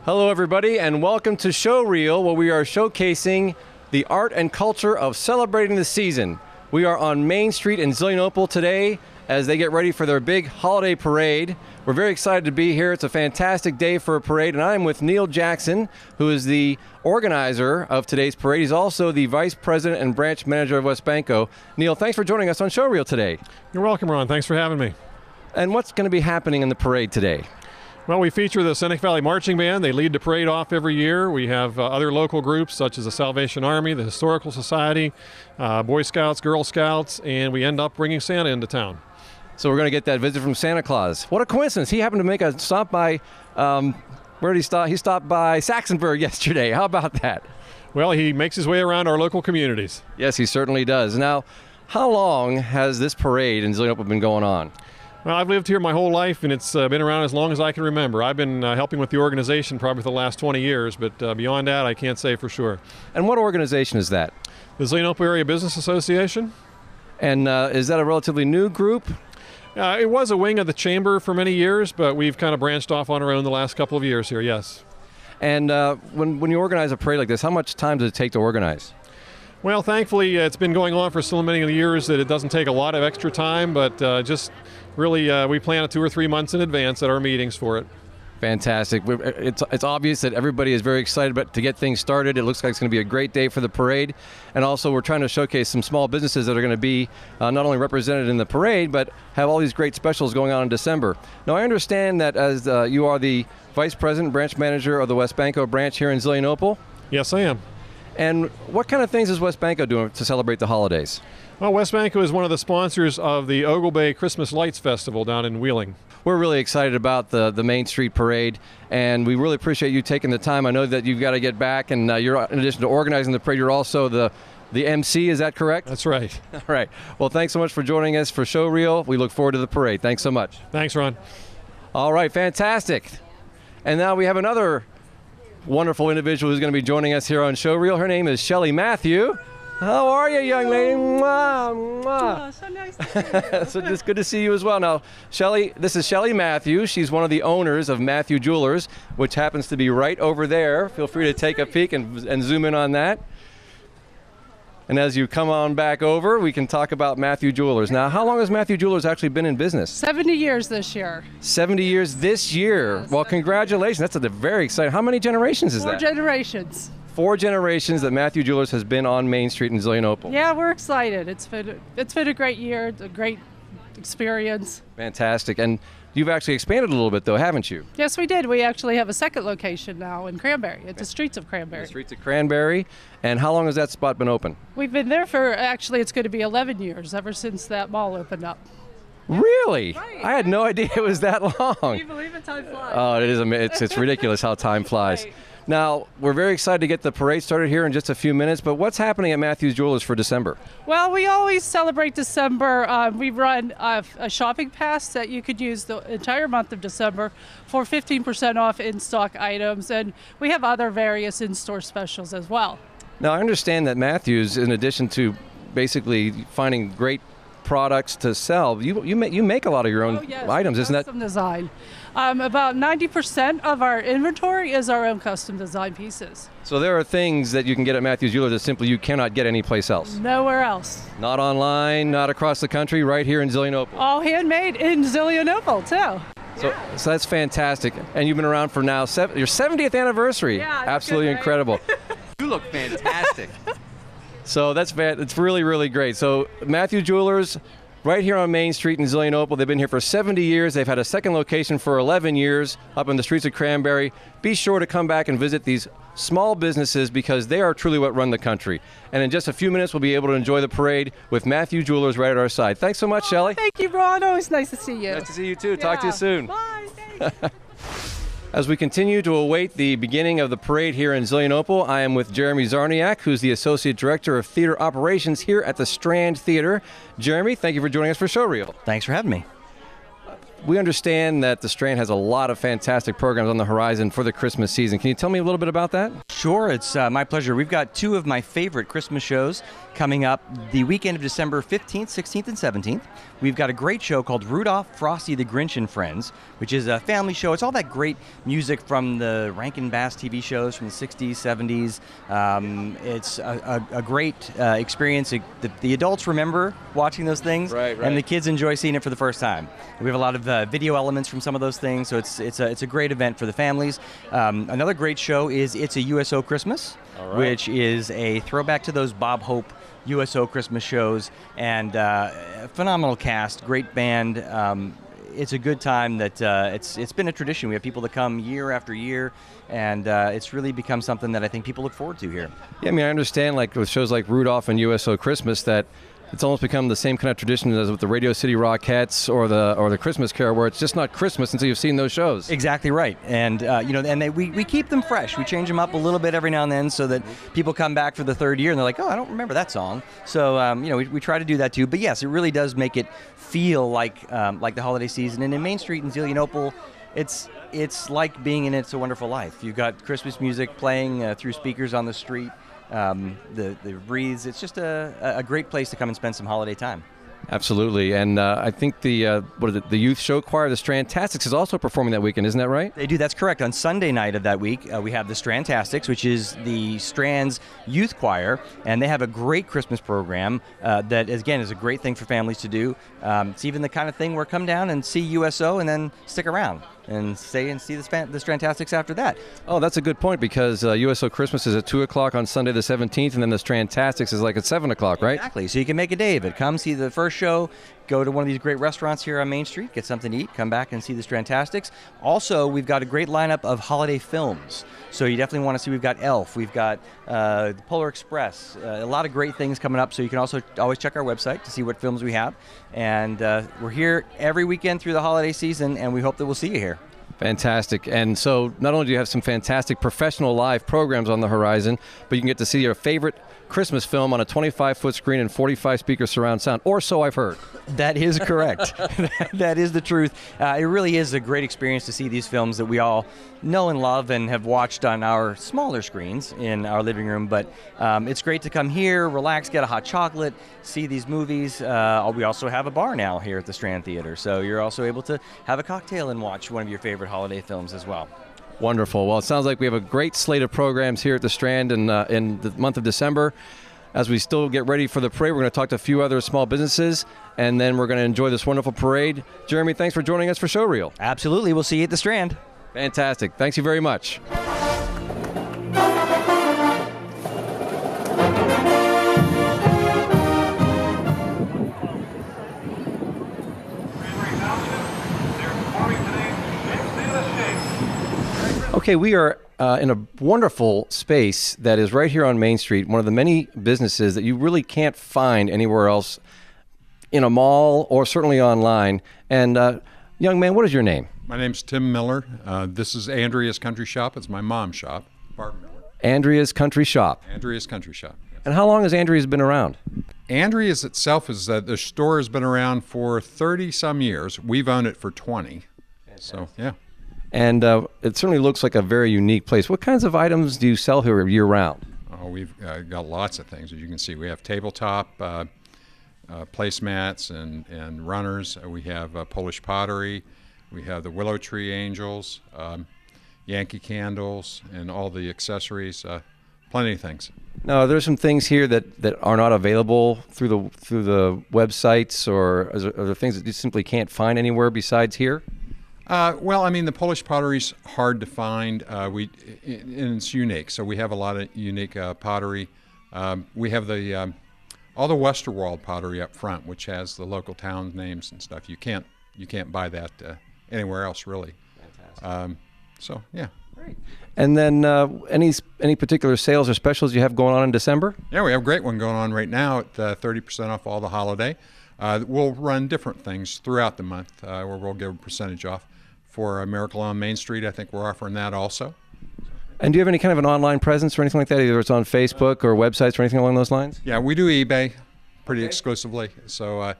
Hello everybody and welcome to Showreel, where we are showcasing the art and culture of celebrating the season. We are on Main Street in Zelienople today as they get ready for their big holiday parade. We're very excited to be here. It's a fantastic day for a parade, and I'm with Neil Jackson, who is the organizer of today's parade. He's also the Vice President and Branch Manager of Wesbanco. Neil, thanks for joining us on Showreel today. You're welcome, Ron. Thanks for having me. And what's going to be happening in the parade today? Well, we feature the Seneca Valley Marching Band. They lead the parade off every year. We have other local groups such as the Salvation Army, the Historical Society, Boy Scouts, Girl Scouts, and we end up bringing Santa into town. So we're going to get that visit from Santa Claus. What a coincidence. He happened to make a stop by, where did he stop? He stopped by Saxonburg yesterday. How about that? Well, he makes his way around our local communities. Yes, he certainly does. Now, how long has this parade in Zelienople been going on? Well, I've lived here my whole life, and it's been around as long as I can remember. I've been helping with the organization probably for the last 20 years, but beyond that, I can't say for sure. And what organization is that? The Zelienople Area Business Association. And is that a relatively new group? It was a wing of the chamber for many years, but we've kind of branched off on our own the last couple of years here, yes. And when you organize a parade like this, how much time does it take to organize? Well, thankfully, it's been going on for so many years that it doesn't take a lot of extra time, but just really we plan it 2 or 3 months in advance at our meetings for it. Fantastic. It's obvious that everybody is very excited to get things started. It looks like it's going to be a great day for the parade. And also we're trying to showcase some small businesses that are going to be not only represented in the parade, but have all these great specials going on in December. Now I understand that as you are the Vice President, Branch Manager of the Wesbanco branch here in Zelienople. Yes, I am. And what kind of things is Wesbanco doing to celebrate the holidays? Well, Wesbanco is one of the sponsors of the Ogle Bay Christmas Lights Festival down in Wheeling. We're really excited about the Main Street Parade, and we really appreciate you taking the time. I know that you've got to get back, and you're, in addition to organizing the parade, you're also the MC, is that correct? That's right. All right. Well, thanks so much for joining us for Showreel. We look forward to the parade. Thanks so much. Thanks, Ron. All right, fantastic. And now we have another wonderful individual who's going to be joining us here on Showreel. Her name is Zelie Matthew. How are you, young lady? Mwah, mwah. Oh, so nice to see you. So it's good to see you as well. Now, Zelie, this is Zelie Matthew. She's one of the owners of Matthew Jewelers, which happens to be right over there. Feel free to take a peek and zoom in on that. And as you come on back over, we can talk about Matthew Jewelers. Now, how long has Matthew Jewelers actually been in business? 70 years this year. 70 years this year. Yes, well, congratulations. That's very exciting. How many generations is 4 that? generations. 4 generations that Matthew Jewelers has been on Main Street in Zelienople. Yeah, we're excited. It's been a great year, a great experience. Fantastic. And you've actually expanded a little bit, though, haven't you? Yes, we did. We actually have a second location now in Cranberry, at the streets of Cranberry. The streets of Cranberry. And how long has that spot been open? We've been there for, actually, it's going to be 11 years, ever since that mall opened up. Really? Right. I had no idea it was that long. Can you believe it? Time flies. Oh, it is. It's ridiculous how time flies. Right. Now, we're very excited to get the parade started here in just a few minutes, but what's happening at Matthews Jewelers for December? Well, we always celebrate December. We run a shopping pass that you could use the entire month of December for 15% off in-stock items, and we have other various in-store specials as well. Now, I understand that Matthews, in addition to basically finding great products to sell, you make a lot of your own items, isn't that? Custom design. About 90% of our inventory is our own custom design pieces. So there are things that you can get at Matthews Jewelers that simply you cannot get anyplace else. Nowhere else. Not online, not across the country, right here in Zelienople. All handmade in Zelienople, too. So that's fantastic. And you've been around for now your 70th anniversary. Yeah, absolutely good, right? incredible. You look fantastic. So it's really, really great. So Matthew Jewelers, right here on Main Street in Zelienople. They've been here for 70 years. They've had a second location for 11 years up in the streets of Cranberry. Be sure to come back and visit these small businesses because they are truly what run the country. And in just a few minutes, we'll be able to enjoy the parade with Matthew Jewelers right at our side. Thanks so much, Zelie. Thank you, Ron. Always nice to see you. Nice to see you too. Talk to you soon. Bye. Thanks. As we continue to await the beginning of the parade here in Zelienople, I am with Jeremy Zarniak, who's the Associate Director of Theater Operations here at the Strand Theater. Jeremy, thank you for joining us for Showreel. Thanks for having me. we understand that the Strand has a lot of fantastic programs on the horizon for the Christmas season. Can you tell me a little bit about that? Sure, it's my pleasure. We've got two of my favorite Christmas shows coming up the weekend of December 15th, 16th, and 17th. We've got a great show called Rudolph, Frosty the Grinch and Friends, which is a family show. It's all that great music from the Rankin Bass TV shows from the 60s, 70s. It's a great experience. The adults remember watching those things, right. And the kids enjoy seeing it for the first time. We have a lot of video elements from some of those things, so it's a great event for the families. Another great show is It's a USO Christmas, which is a throwback to those Bob Hope USO Christmas shows, and phenomenal cast, great band. It's a good time that it's been a tradition. We have people that come year after year, and it's really become something that I think people look forward to here. Yeah, I mean, I understand, like with shows like Rudolph and USO Christmas, that it's almost become the same kind of tradition as with the Radio City Rockettes or the Christmas Carol, where it's just not Christmas until you've seen those shows. Exactly right, and we keep them fresh. We change them up a little bit every now and then, so that people come back for the third year and they're like, oh, I don't remember that song. So we try to do that too. But yes, it really does make it feel like the holiday season. And in Main Street in Zelienople, it's like being in It's a Wonderful Life. You've got Christmas music playing through speakers on the street. The breeze. It's just a great place to come and spend some holiday time. Absolutely, and I think the youth show choir, the Strandtastics, is also performing that weekend. Isn't that right? They do. That's correct. On Sunday night of that week, we have the Strandtastics, which is the Strand's youth choir, and they have a great Christmas program that, again, is a great thing for families to do. It's even the kind of thing where come down and see USO and then stick around and stay and see the Strandtastics after that. Oh, that's a good point, because USO Christmas is at 2 o'clock on Sunday the 17th, and then the Strandtastics is like at 7 o'clock, right? Exactly. So you can make a day of it. Come see the first show, go to one of these great restaurants here on Main Street, get something to eat, come back and see the Strandtastics. Also, we've got a great lineup of holiday films. So you definitely want to see, we've got Elf, we've got the Polar Express, a lot of great things coming up. So you can also always check our website to see what films we have. And we're here every weekend through the holiday season, and we hope that we'll see you here. Fantastic. And so not only do you have some fantastic professional live programs on the horizon, but you can get to see your favorite Christmas film on a 25-foot screen and 45-speaker surround sound, or so I've heard. That is correct. That is the truth. It really is a great experience to see these films that we all know and love and have watched on our smaller screens in our living room. But it's great to come here, relax, get a hot chocolate, see these movies. We also have a bar now here at the Strand Theater, so you're also able to have a cocktail and watch one of your favorite holiday films as well. Wonderful. Well, it sounds like we have a great slate of programs here at the Strand in the month of December. As we still get ready for the parade, we're going to talk to a few other small businesses, and then we're going to enjoy this wonderful parade. Jeremy, thanks for joining us for Showreel. Absolutely. We'll see you at the Strand. Fantastic. Thanks you very much. Okay, we are in a wonderful space that is right here on Main Street, one of the many businesses that you really can't find anywhere else in a mall or certainly online. And young man, what is your name? My name's Tim Miller. This is Andrea's Country Shop. It's my mom's shop, Barb Miller. Andrea's Country Shop. Andrea's Country Shop. Yes. And how long has Andrea's been around? Andrea's itself is the store has been around for 30-some years. We've owned it for 20. Fantastic. So, yeah. And it certainly looks like a very unique place. What kinds of items do you sell here year-round? Oh, we've got lots of things. As you can see, we have tabletop placemats and runners. We have Polish pottery. We have the willow tree angels, Yankee candles, and all the accessories. Plenty of things. Now, are there some things here that are not available through the websites, or are there things that you simply can't find anywhere besides here? Well, I mean, the Polish pottery's hard to find. And it's unique. So we have a lot of unique pottery. We have all the Westerwald pottery up front, which has the local town names and stuff. You can't buy that anywhere else, really. Fantastic. So yeah. Great. And then any particular sales or specials you have going on in December? Yeah, we have a great one going on right now at 30% off all the holiday. We'll run different things throughout the month where we'll give a percentage off. For Miracle on Main Street, I think we're offering that also. And do you have any kind of an online presence or anything like that, either it's on Facebook or websites or anything along those lines? Yeah, we do eBay pretty exclusively. So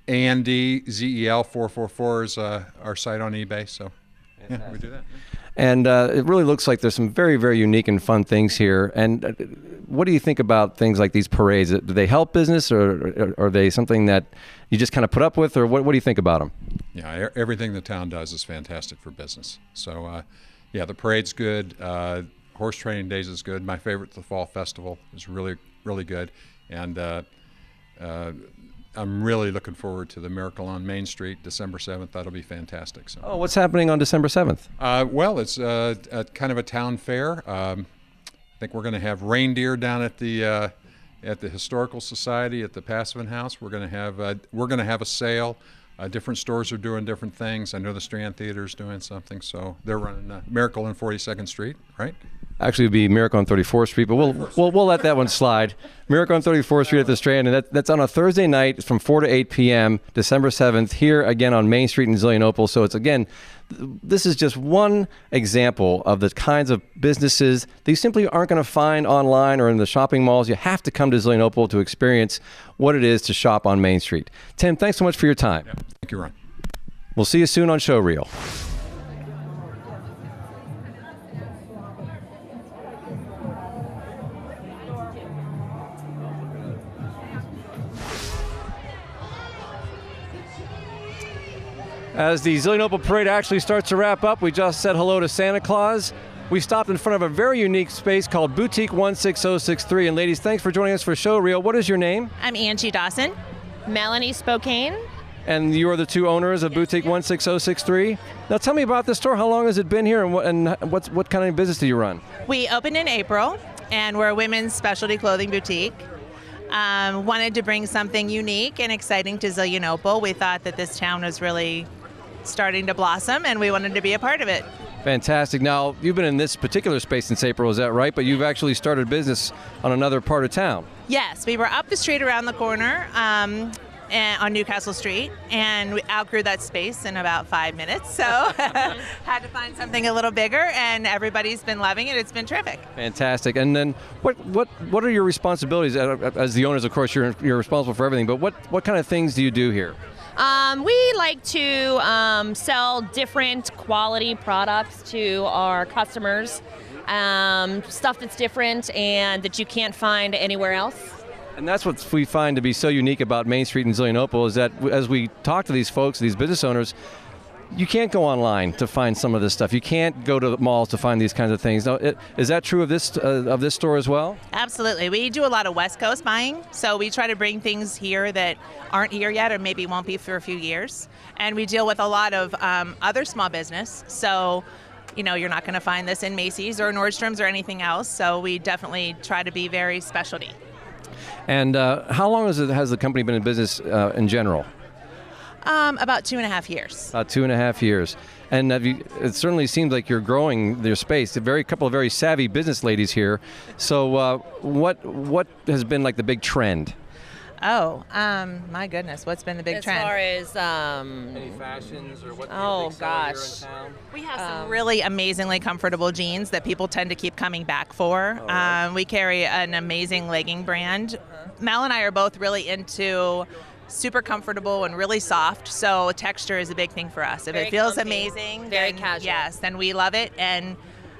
ANDZEL444 is our site on eBay. So yeah, we do that. And it really looks like there's some very, very unique and fun things here. And what do you think about things like these parades? Do they help business, or are they something that you just kind of put up with, or what do you think about them? Yeah, everything the town does is fantastic for business. So, yeah, the parade's good. Horse training days is good. My favorite, the fall festival, is really, really good. And I'm really looking forward to the Miracle on Main Street, December 7th. That'll be fantastic. So. Oh, what's happening on December 7th? Well, it's kind of a town fair. I think we're going to have reindeer down at the Historical Society at the Passman House. We're going to have a sale. Different stores are doing different things. I know the Strand Theater's doing something, so they're running Miracle on 42nd Street, right? Actually, it'd be Miracle on 34th Street, but we'll let that one slide. Miracle on 34th Street at the Strand, and that's on a Thursday night from 4 to 8 p.m., December 7th, here again on Main Street in Zillionople. So it's, again, this is just one example of the kinds of businesses that you simply aren't going to find online or in the shopping malls. You have to come to Zillionople to experience what it is to shop on Main Street. Tim, thanks so much for your time. Yeah. Thank you, Ron. We'll see you soon on Showreel. As the Zillionople Parade actually starts to wrap up, we just said hello to Santa Claus. We stopped in front of a very unique space called Boutique 16063. And ladies, thanks for joining us for Showreel. What is your name? I'm Angie Dawson. Melanie Spokane. And you are the two owners of Boutique 16063. Now tell me about this store. How long has it been here, and what kind of business do you run? We opened in April, and we're a women's specialty clothing boutique. Wanted to bring something unique and exciting to Zillionople. We thought that this town was really starting to blossom, and we wanted to be a part of it. Fantastic. Now, you've been in this particular space since April, is that right? But you've actually started business on another part of town. Yes, we were up the street around the corner on Newcastle Street, and we outgrew that space in about 5 minutes. So had to find something a little bigger, and everybody's been loving it. It's been terrific. Fantastic. And then what are your responsibilities? As the owners, of course, you're responsible for everything, but what kind of things do you do here? We like to sell different quality products to our customers, stuff that's different and that you can't find anywhere else. And that's what we find to be so unique about Main Street in Zillionople, is that as we talk to these folks, these business owners, you can't go online to find some of this stuff. You can't go to the malls to find these kinds of things. Now, is that true of this store as well? Absolutely. We do a lot of West Coast buying, so we try to bring things here that aren't here yet or maybe won't be for a few years. And we deal with a lot of other small business, so you're not going to find this in Macy's or Nordstrom's or anything else, so we definitely try to be very specialty. And how long has the company been in business in general? About 2.5 years. About 2.5 years. And it certainly seems like you're growing your space. A couple of very savvy business ladies here. So what has been like the big trend? Oh, my goodness. What's been the big trend? As far as... Any fashions or what? Oh, gosh. We have some really amazingly comfortable jeans that people tend to keep coming back for. Right. We carry an amazing legging brand. Mel and I are both really into super comfortable and really soft, so texture is a big thing for us. If Very it feels comfy, amazing, very then, casual. yes, then we love it. And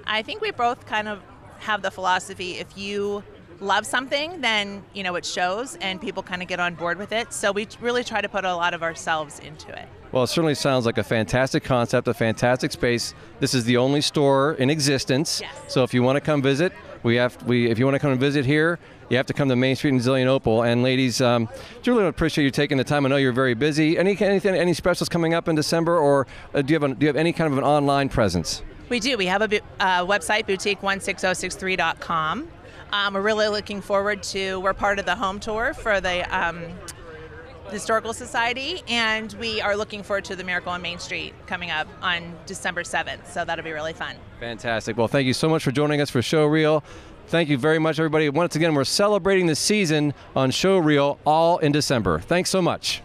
I think we both kind of have the philosophy, if you love something, then it shows and people kind of get on board with it. So we really try to put a lot of ourselves into it. Well, it certainly sounds like a fantastic concept, a fantastic space. This is the only store in existence. Yes. So if you want to come visit, if you want to come and visit here, you have to come to Main Street in Zillionople. And ladies, really appreciate you taking the time. I know you're very busy. Any specials coming up in December, or do you have any kind of an online presence? We do. We have a website, boutique16063.com. We're really looking forward to, we're part of the home tour for the Historical Society, and we are looking forward to the Miracle on Main Street coming up on December 7th, so that'll be really fun. Fantastic. Well, thank you so much for joining us for Showreel. Thank you very much, everybody. Once again, we're celebrating the season on Showreel all in December. Thanks so much.